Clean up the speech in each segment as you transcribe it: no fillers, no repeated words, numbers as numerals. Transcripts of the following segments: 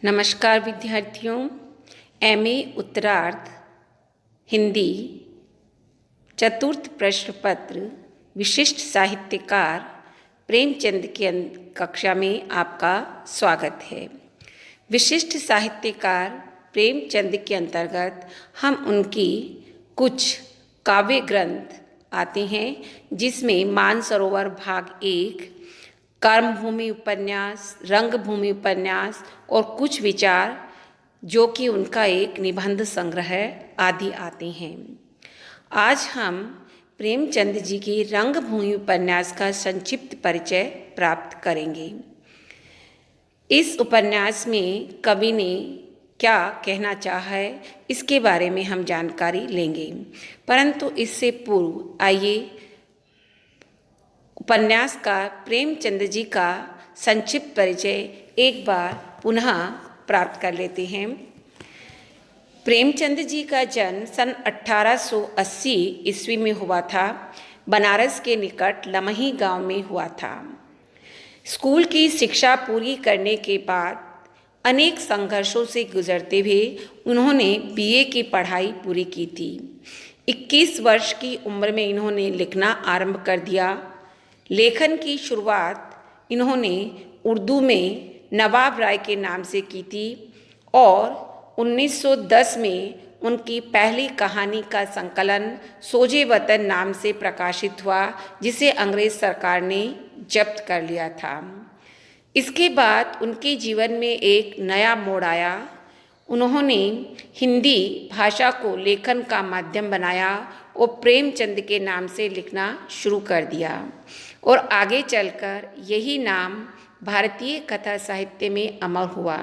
नमस्कार विद्यार्थियों। एमए उत्तरार्ध हिंदी चतुर्थ प्रश्न पत्र विशिष्ट साहित्यकार प्रेमचंद की कक्षा में आपका स्वागत है। विशिष्ट साहित्यकार प्रेमचंद के अंतर्गत हम उनकी कुछ काव्य ग्रंथ आते हैं, जिसमें मानसरोवर भाग 1, कर्मभूमि उपन्यास, रंगभूमि उपन्यास और कुछ विचार जो कि उनका एक निबंध संग्रह आदि आते हैं। आज हम प्रेमचंद जी के रंगभूमि उपन्यास का संक्षिप्त परिचय प्राप्त करेंगे। इस उपन्यास में कवि ने क्या कहना चाहा है, इसके बारे में हम जानकारी लेंगे, परंतु इससे पूर्व आइए उपन्यास का प्रेमचंद जी का संक्षिप्त परिचय एक बार पुनः प्राप्त कर लेते हैं। प्रेमचंद जी का जन्म सन 1880 ईस्वी में हुआ था। बनारस के निकट लमही गांव में हुआ था। स्कूल की शिक्षा पूरी करने के बाद अनेक संघर्षों से गुजरते हुए उन्होंने बीए की पढ़ाई पूरी की थी। 21 वर्ष की उम्र में इन्होंने लिखना आरंभ कर दिया। लेखन की शुरुआत इन्होंने उर्दू में नवाब राय के नाम से की थी और 1910 में उनकी पहली कहानी का संकलन सोजे वतन नाम से प्रकाशित हुआ, जिसे अंग्रेज सरकार ने जब्त कर लिया था। इसके बाद उनके जीवन में एक नया मोड़ आया। उन्होंने हिंदी भाषा को लेखन का माध्यम बनाया और प्रेमचंद के नाम से लिखना शुरू कर दिया और आगे चलकर यही नाम भारतीय कथा साहित्य में अमर हुआ।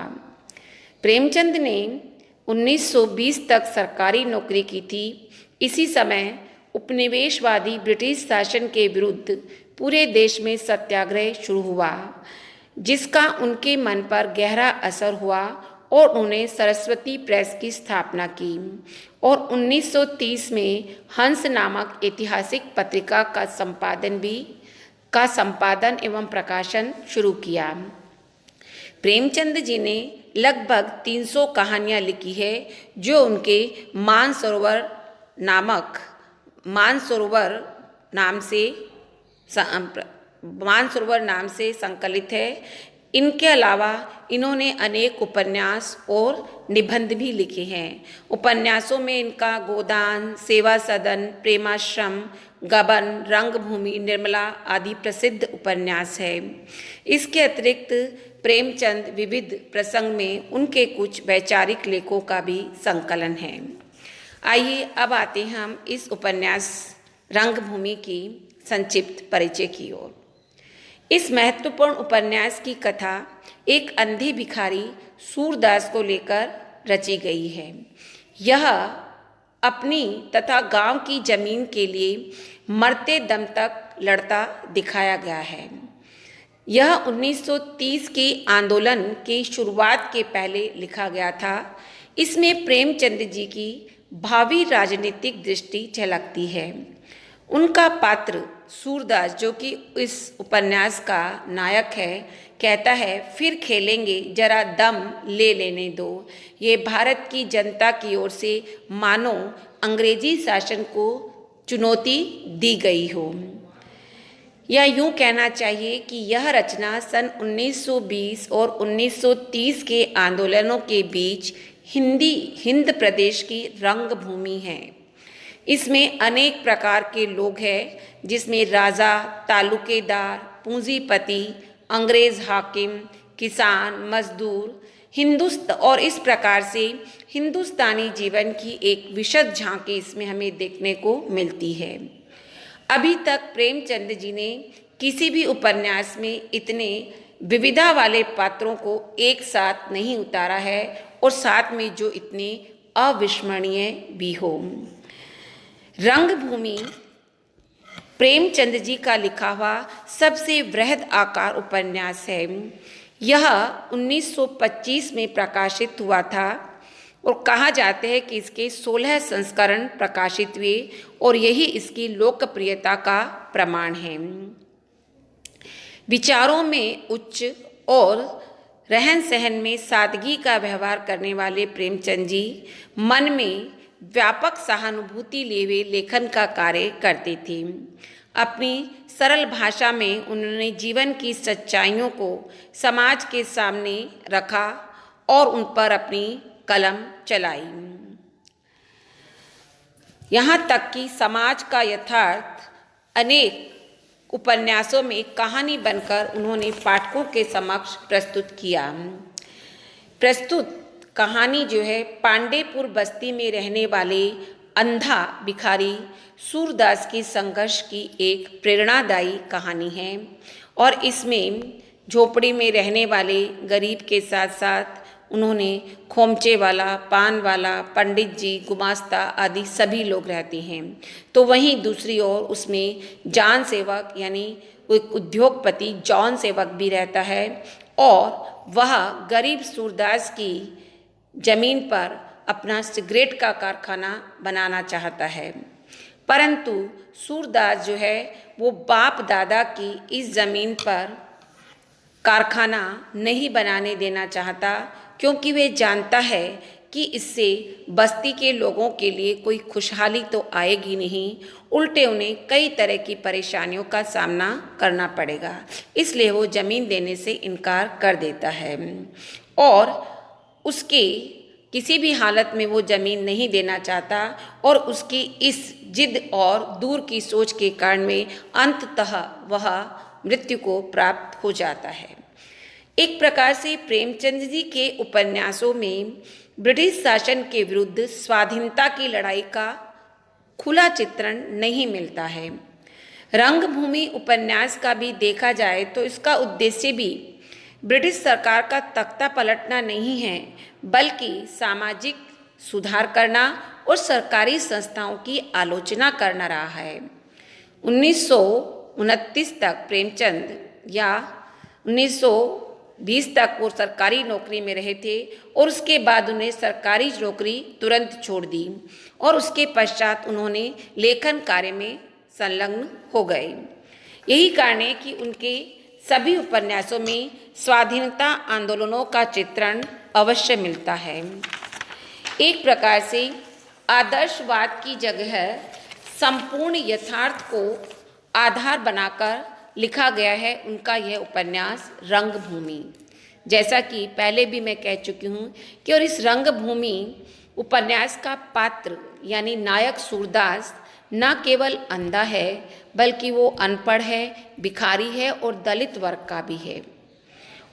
प्रेमचंद ने 1920 तक सरकारी नौकरी की थी। इसी समय उपनिवेशवादी ब्रिटिश शासन के विरुद्ध पूरे देश में सत्याग्रह शुरू हुआ, जिसका उनके मन पर गहरा असर हुआ और उन्होंने सरस्वती प्रेस की स्थापना की और 1930 में हंस नामक ऐतिहासिक पत्रिका का संपादन एवं प्रकाशन शुरू किया। प्रेमचंद जी ने लगभग 300 कहानियाँ लिखी है, जो उनके मानसरोवर नाम से संकलित है। इनके अलावा इन्होंने अनेक उपन्यास और निबंध भी लिखे हैं। उपन्यासों में इनका गोदान, सेवा सदन, प्रेमाश्रम, गबन, रंगभूमि, निर्मला आदि प्रसिद्ध उपन्यास है। इसके अतिरिक्त प्रेमचंद विविध प्रसंग में उनके कुछ वैचारिक लेखों का भी संकलन है। आइए अब आते हम इस उपन्यास रंगभूमि की संक्षिप्त परिचय की ओर। इस महत्वपूर्ण उपन्यास की कथा एक अंधे भिखारी सूरदास को लेकर रची गई है। यह अपनी तथा गांव की जमीन के लिए मरते दम तक लड़ता दिखाया गया है। यह 1930 के आंदोलन की शुरुआत के पहले लिखा गया था। इसमें प्रेमचंद जी की भावी राजनीतिक दृष्टि झलकती है। उनका पात्र सूरदास, जो कि इस उपन्यास का नायक है, कहता है, फिर खेलेंगे, जरा दम ले लेने दो। ये भारत की जनता की ओर से मानो अंग्रेजी शासन को चुनौती दी गई हो। या यूं कहना चाहिए कि यह रचना सन 1920 और 1930 के आंदोलनों के बीच हिंद प्रदेश की रंगभूमि है। इसमें अनेक प्रकार के लोग हैं, जिसमें राजा, तालुकेदार, पूंजीपति, अंग्रेज हाकिम, किसान, मजदूर, और इस प्रकार से हिंदुस्तानी जीवन की एक विशद झांकी इसमें हमें देखने को मिलती है। अभी तक प्रेमचंद जी ने किसी भी उपन्यास में इतने विविधता वाले पात्रों को एक साथ नहीं उतारा है और साथ में जो इतने अविस्मरणीय भी हो। रंगभूमि प्रेमचंद जी का लिखा हुआ सबसे वृहद आकार उपन्यास है। यह 1925 में प्रकाशित हुआ था और कहा जाता है कि इसके 16 संस्करण प्रकाशित हुए और यही इसकी लोकप्रियता का प्रमाण है। विचारों में उच्च और रहन सहन में सादगी का व्यवहार करने वाले प्रेमचंद जी मन में व्यापक सहानुभूति लिए हुए लेखन का कार्य करते थे। अपनी सरल भाषा में उन्होंने जीवन की सच्चाइयों को समाज के सामने रखा और उन पर अपनी कलम चलाई। यहाँ तक कि समाज का यथार्थ अनेक उपन्यासों में कहानी बनकर उन्होंने पाठकों के समक्ष प्रस्तुत किया। प्रस्तुत कहानी जो है पांडेपुर बस्ती में रहने वाले अंधा भिखारी सूरदास की संघर्ष की एक प्रेरणादायी कहानी है और इसमें झोपड़ी में रहने वाले गरीब के साथ साथ उन्होंने खोमचे वाला, पान वाला, पंडित जी, गुमास्ता आदि सभी लोग रहते हैं। तो वहीं दूसरी ओर उसमें जान सेवक यानी एक उद्योगपति जॉन सेवक भी रहता है और वह गरीब सूरदास की जमीन पर अपना सिगरेट का कारखाना बनाना चाहता है, परंतु सूरदास जो है वो बाप दादा की इस जमीन पर कारखाना नहीं बनाने देना चाहता, क्योंकि वे जानता है कि इससे बस्ती के लोगों के लिए कोई खुशहाली तो आएगी नहीं, उल्टे उन्हें कई तरह की परेशानियों का सामना करना पड़ेगा। इसलिए वो ज़मीन देने से इनकार कर देता है और उसके किसी भी हालत में वो ज़मीन नहीं देना चाहता और उसकी इस जिद और दूर की सोच के कारण में अंततः वह मृत्यु को प्राप्त हो जाता है। एक प्रकार से प्रेमचंद जी के उपन्यासों में ब्रिटिश शासन के विरुद्ध स्वाधीनता की लड़ाई का खुला चित्रण नहीं मिलता है। रंगभूमि उपन्यास का भी देखा जाए तो इसका उद्देश्य भी ब्रिटिश सरकार का तख्ता पलटना नहीं है, बल्कि सामाजिक सुधार करना और सरकारी संस्थाओं की आलोचना करना रहा है। 1929 तक प्रेमचंद या 1920 तक वो सरकारी नौकरी में रहे थे और उसके बाद उन्हें सरकारी नौकरी तुरंत छोड़ दी और उसके पश्चात उन्होंने लेखन कार्य में संलग्न हो गए। यही कारण है कि उनके सभी उपन्यासों में स्वाधीनता आंदोलनों का चित्रण अवश्य मिलता है। एक प्रकार से आदर्शवाद की जगह संपूर्ण यथार्थ को आधार बनाकर लिखा गया है उनका यह उपन्यास रंगभूमि। जैसा कि पहले भी मैं कह चुकी हूँ कि और इस रंगभूमि उपन्यास का पात्र यानी नायक सूरदास न केवल अंधा है, बल्कि वो अनपढ़ है, भिखारी है और दलित वर्ग का भी है।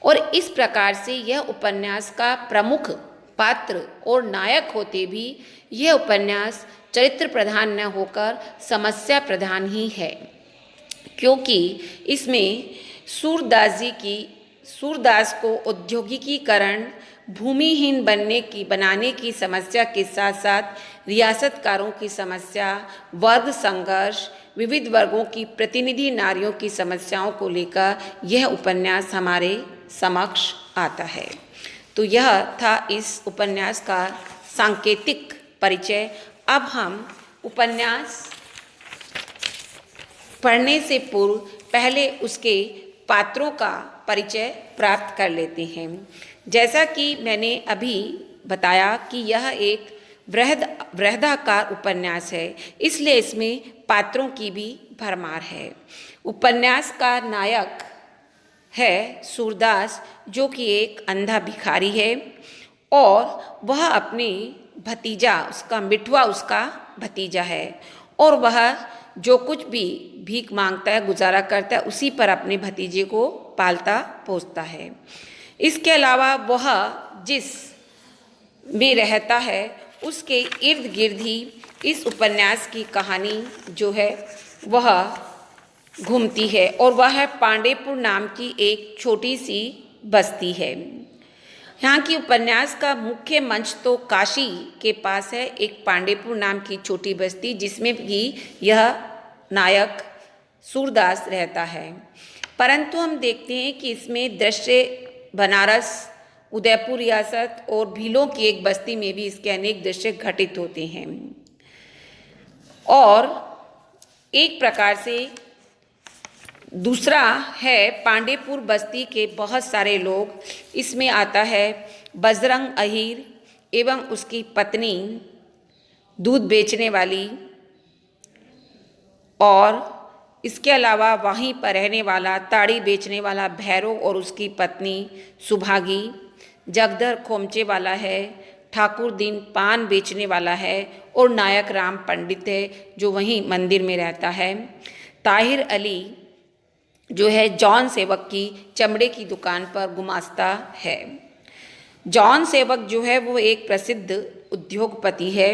और इस प्रकार से यह उपन्यास का प्रमुख पात्र और नायक होते भी यह उपन्यास चरित्र प्रधान न होकर समस्या प्रधान ही है, क्योंकि इसमें सूरदास को औद्योगिकीकरण, भूमिहीन बनाने की समस्या के साथ साथ रियासतकारों की समस्या, वर्ग संघर्ष, विविध वर्गों की प्रतिनिधि नारियों की समस्याओं को लेकर यह उपन्यास हमारे समक्ष आता है। तो यह था इस उपन्यास का सांकेतिक परिचय। अब हम उपन्यास पढ़ने से पूर्व पहले उसके पात्रों का परिचय प्राप्त कर लेते हैं। जैसा कि मैंने अभी बताया कि यह एक वृहदाकार उपन्यास है, इसलिए इसमें पात्रों की भी भरमार है। उपन्यास का नायक है सूरदास, जो कि एक अंधा भिखारी है और वह अपने भतीजा, उसका मिठुआ उसका भतीजा है और वह जो कुछ भी भीख मांगता है, गुजारा करता है, उसी पर अपने भतीजे को पालता पोसता है। इसके अलावा वह जिस में रहता है उसके इर्द गिर्द ही इस उपन्यास की कहानी जो है वह घूमती है और वह पांडेपुर नाम की एक छोटी सी बस्ती है। यहाँ की उपन्यास का मुख्य मंच तो काशी के पास है, एक पांडेपुर नाम की छोटी बस्ती, जिसमें भी यह नायक सूरदास रहता है। परंतु हम देखते हैं कि इसमें दृश्य बनारस, उदयपुर रियासत और भीलों की एक बस्ती में भी इसके अनेक दृश्य घटित होते हैं। और एक प्रकार से दूसरा है पांडेपुर बस्ती के बहुत सारे लोग। इसमें आता है बजरंग अहीर एवं उसकी पत्नी दूध बेचने वाली, और इसके अलावा वहीं पर रहने वाला ताड़ी बेचने वाला भैरव और उसकी पत्नी सुभागी, जगदर खोमचे वाला है, ठाकुर दीन पान बेचने वाला है, और नायक राम पंडित है जो वहीं मंदिर में रहता है। ताहिर अली जो है जॉन सेवक की चमड़े की दुकान पर गुमास्ता है। जॉन सेवक जो है वो एक प्रसिद्ध उद्योगपति है,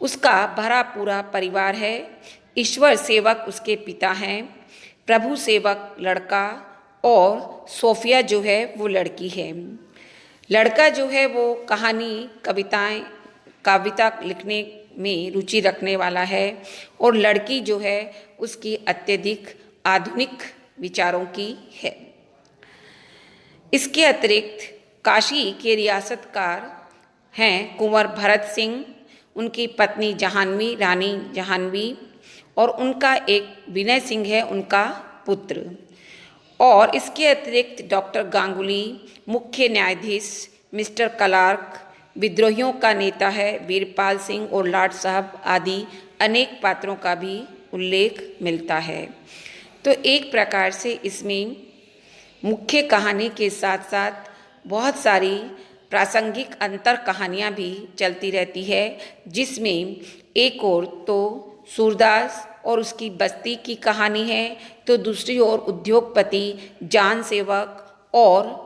उसका भरा पूरा परिवार है। ईश्वर सेवक उसके पिता हैं, प्रभु सेवक लड़का, और सोफिया जो है वो लड़की है। लड़का जो है वो कविता लिखने में रुचि रखने वाला है, और लड़की जो है उसकी अत्यधिक आधुनिक विचारों की है। इसके अतिरिक्त काशी के रियासतकार हैं कुंवर भरत सिंह, उनकी पत्नी जहानवी रानी जहानवी, और उनका एक विनय सिंह है उनका पुत्र। और इसके अतिरिक्त डॉक्टर गांगुली, मुख्य न्यायाधीश मिस्टर क्लार्क, विद्रोहियों का नेता है वीरपाल सिंह और लाट साहब आदि अनेक पात्रों का भी उल्लेख मिलता है। तो एक प्रकार से इसमें मुख्य कहानी के साथ साथ बहुत सारी प्रासंगिक अंतर कहानियाँ भी चलती रहती है, जिसमें एक ओर तो सूरदास और उसकी बस्ती की कहानी है, तो दूसरी ओर उद्योगपति जान सेवक और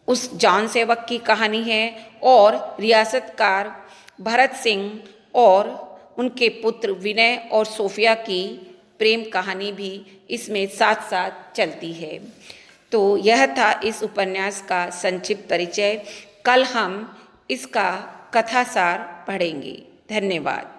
उस जान सेवक की कहानी है, और रियासतकार भरत सिंह और उनके पुत्र विनय और सोफिया की प्रेम कहानी भी इसमें साथ साथ चलती है। तो यह था इस उपन्यास का संक्षिप्त परिचय। कल हम इसका कथासार पढ़ेंगे। धन्यवाद।